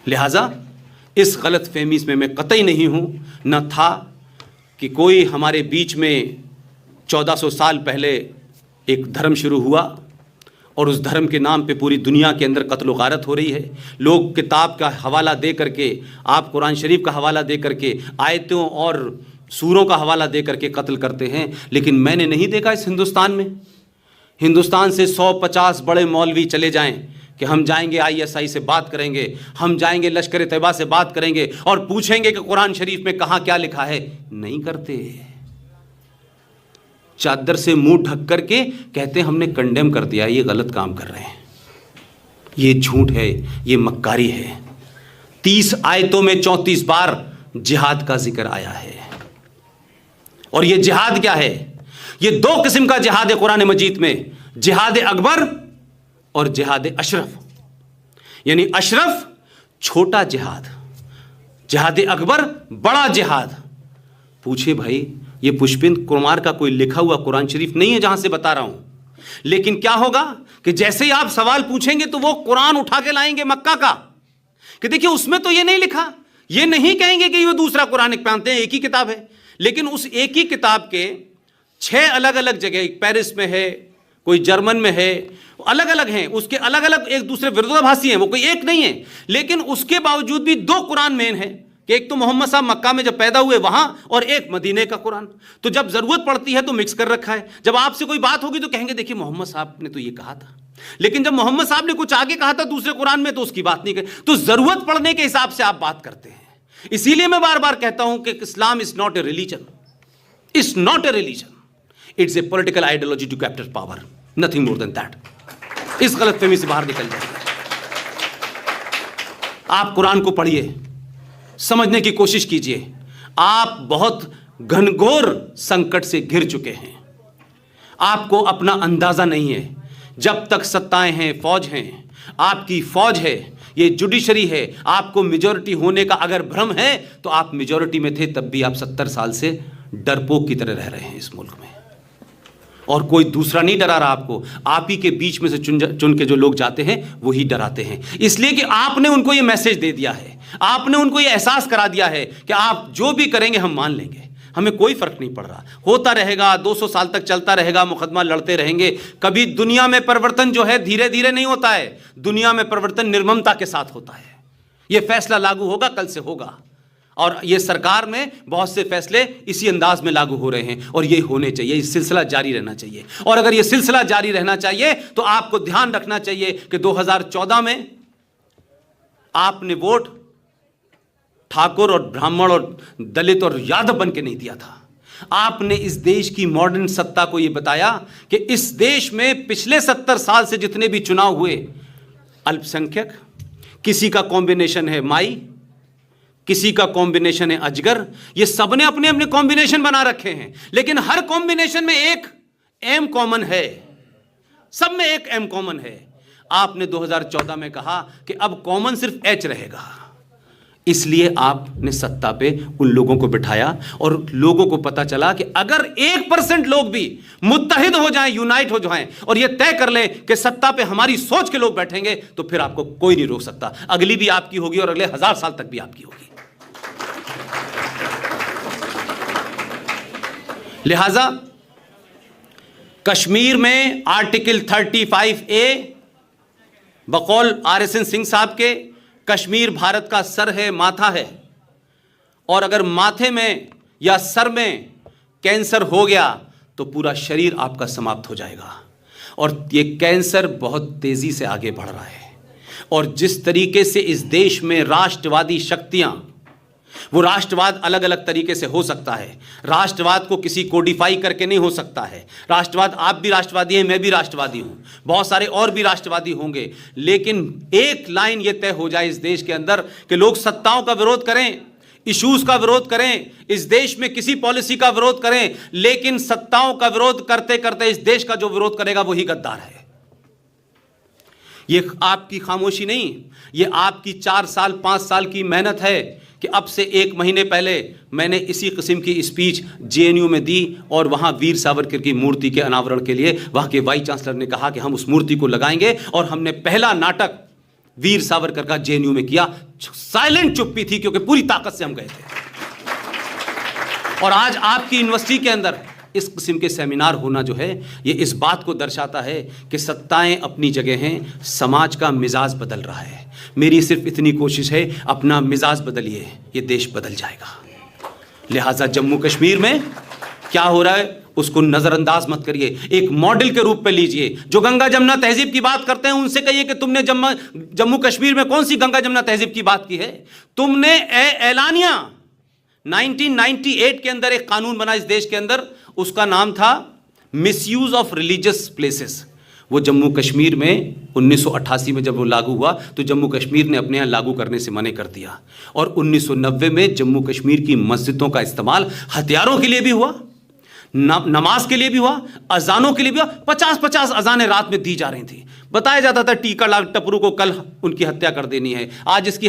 लिहाजा इस गलत फहमी में मैं कतई नहीं हूँ, न था कि कोई हमारे बीच में 1400 साल पहले एक धर्म शुरू हुआ और उस धर्म के नाम पे पूरी दुनिया के अंदर कत्ल गारत हो रही है। लोग किताब का हवाला दे करके, आप कुरान शरीफ का हवाला दे करके, आयतों और सूरों का हवाला दे करके कत्ल करते हैं। लेकिन मैंने नहीं देखा इस हिंदुस्तान में, हिंदुस्तान से 150 बड़े मौलवी चले जाएं कि हम जाएंगे ISI से बात करेंगे, हम जाएंगे लश्कर तैयबा से बात करेंगे और पूछेंगे कि कुरान शरीफ में कहाँ क्या लिखा है। नहीं करते, चादर से मुंह ढक करके कहते हैं हमने कंडेम कर दिया, ये गलत काम कर रहे हैं, ये झूठ है, ये मक्कारी है। 30 आयतों में 34 बार जिहाद का जिक्र आया है। और ये जिहाद क्या है? ये 2 किस्म का जिहाद है कुरान मजीद में, जिहाद अकबर और जिहाद अशरफ। यानी अशरफ छोटा जिहाद, जिहाद अकबर बड़ा जिहाद। पूछे भाई, ये पुष्पिंद कुमार का कोई लिखा हुआ कुरान शरीफ नहीं है जहां से बता रहा हूं, लेकिन क्या होगा कि जैसे ही आप सवाल पूछेंगे तो वो कुरान उठा के लाएंगे मक्का का कि देखिए उसमें तो ये नहीं लिखा। ये नहीं कहेंगे कि ये दूसरा कुरान मानते हैं, एक ही किताब है, लेकिन उस एक ही किताब के 6 अलग अलग जगह, एक पेरिस में है, कोई जर्मन में है, अलग अलग हैं, उसके अलग अलग एक दूसरे विरोधाभासी हैं, वो कोई एक नहीं है। लेकिन उसके बावजूद भी 2 कुरान मेन है कि एक तो मोहम्मद साहब मक्का में जब पैदा हुए वहां, और एक मदीने का कुरान। तो जब जरूरत पड़ती है तो मिक्स कर रखा है। जब आपसे कोई बात होगी तो कहेंगे देखिए मोहम्मद साहब ने तो ये कहा था, लेकिन जब मोहम्मद साहब ने कुछ आगे कहा था दूसरे कुरान में तो उसकी बात नहीं कही। तो जरूरत पड़ने के हिसाब से आप बात करते हैं। इसीलिए मैं बार बार कहता हूं कि Islam is not a religion, it's not a religion, it's a political ideology to capture power, nothing more than that. इस गलतफहमी से बाहर निकल जाइए। आप कुरान को पढ़िए, समझने की कोशिश कीजिए। आप बहुत घनघोर संकट से घिर चुके हैं, आपको अपना अंदाजा नहीं है। जब तक सत्ताएं हैं, फौज हैं, आपकी फौज है, ये जुडिशरी है, आपको मेजॉरिटी होने का अगर भ्रम है तो आप मेजॉरिटी में थे तब भी आप 70 साल से डरपोक की तरह रह रहे हैं इस मुल्क में, और कोई दूसरा नहीं डरा रहा आपको। आप ही के बीच में से चुन के जो लोग जाते हैं वही डराते हैं, इसलिए कि आपने उनको ये मैसेज दे दिया है, आपने उनको ये एहसास करा दिया है कि आप जो भी करेंगे हम मान लेंगे, हमें कोई फर्क नहीं पड़ रहा। होता रहेगा, 200 साल तक चलता रहेगा, मुकदमा लड़ते रहेंगे। कभी दुनिया में परिवर्तन जो है धीरे धीरे नहीं होता है, दुनिया में परिवर्तन निर्ममता के साथ होता है। यह फैसला लागू होगा, कल से होगा, और ये सरकार में बहुत से फैसले इसी अंदाज में लागू हो रहे हैं, और ये होने चाहिए, ये सिलसिला जारी रहना चाहिए। और अगर ये सिलसिला जारी रहना चाहिए तो आपको ध्यान रखना चाहिए कि 2014 में आपने वोट ठाकुर और ब्राह्मण और दलित और यादव बन के नहीं दिया था। आपने इस देश की मॉडर्न सत्ता को यह बताया कि इस देश में पिछले 70 साल से जितने भी चुनाव हुए, अल्पसंख्यक, किसी का कॉम्बिनेशन है माई, किसी का कॉम्बिनेशन है अजगर, ये सबने अपने अपने कॉम्बिनेशन बना रखे हैं, लेकिन हर कॉम्बिनेशन में एक एम कॉमन है, सब में एक एम कॉमन है। आपने 2014 में कहा कि अब कॉमन सिर्फ एच रहेगा, इसलिए आपने सत्ता पे उन लोगों को बिठाया, और लोगों को पता चला कि अगर 1% लोग भी मुत्तहिद हो जाएं, यूनाइट हो जाएं, और ये तय कर लें कि सत्ता पे हमारी सोच के लोग बैठेंगे, तो फिर आपको कोई नहीं रोक सकता। अगली भी आपकी होगी और अगले 1000 साल तक भी आपकी होगी। लिहाजा कश्मीर में आर्टिकल 35A बकौल RSN सिंह साहब के, कश्मीर भारत का सर है, माथा है, और अगर माथे में या सर में कैंसर हो गया तो पूरा शरीर आपका समाप्त हो जाएगा। और ये कैंसर बहुत तेजी से आगे बढ़ रहा है, और जिस तरीके से इस देश में राष्ट्रवादी शक्तियां, वो राष्ट्रवाद अलग अलग तरीके से हो सकता है, राष्ट्रवाद को किसी कोडिफाई करके नहीं हो सकता है। राष्ट्रवाद, आप भी राष्ट्रवादी हैं, मैं भी राष्ट्रवादी हूं, बहुत सारे और भी राष्ट्रवादी होंगे, लेकिन एक लाइन ये तय हो जाए इस देश के अंदर कि लोग सत्ताओं का विरोध करें, इश्यूज का विरोध करें, इस देश में किसी पॉलिसी का विरोध करें, लेकिन सत्ताओं का विरोध करते करते इस देश का जो विरोध करेगा वही गद्दार है। ये आपकी खामोशी नहीं, ये आपकी 4 साल 5 साल की मेहनत है कि अब से 1 महीने पहले मैंने इसी किस्म की स्पीच JNU में दी, और वहाँ वीर सावरकर की मूर्ति के अनावरण के लिए वहाँ के वाइस चांसलर ने कहा कि हम उस मूर्ति को लगाएंगे, और हमने पहला नाटक वीर सावरकर का जेएनयू में किया। साइलेंट चुप्पी थी क्योंकि पूरी ताकत से हम गए थे। और आज आपकी यूनिवर्सिटी के अंदर इस किस्म के सेमिनार होना जो है, ये इस बात को दर्शाता है कि सत्ताएं अपनी जगह हैं, समाज का मिजाज बदल रहा है। मेरी सिर्फ इतनी कोशिश है, अपना मिजाज बदलिए, ये देश बदल जाएगा। लिहाजा जम्मू कश्मीर में क्या हो रहा है उसको नजरअंदाज मत करिए, एक मॉडल के रूप में लीजिए। जो गंगा जमुना तहजीब की बात करते हैं उनसे कहिए कि तुमने जम्मू कश्मीर में कौन सी गंगा जमुना तहजीब की बात की है? तुमने एलानिया 1998 के अंदर एक कानून बना इस देश के अंदर, उसका नाम था मिसयूज ऑफ रिलीजियस प्लेसेस। वो जम्मू कश्मीर में 1988 में जब वो लागू हुआ तो जम्मू कश्मीर ने अपने यहाँ लागू करने से मना कर दिया। और 1990 में जम्मू कश्मीर की मस्जिदों का इस्तेमाल हथियारों के लिए भी हुआ, नमाज के लिए भी हुआ, अजानों के लिए भी हुआ। 50-50 अजानें रात में दी जा रही थी। बताया जाता था टीका लाल टपरू को कल उनकी हत्या कर देनी है, आज इसकी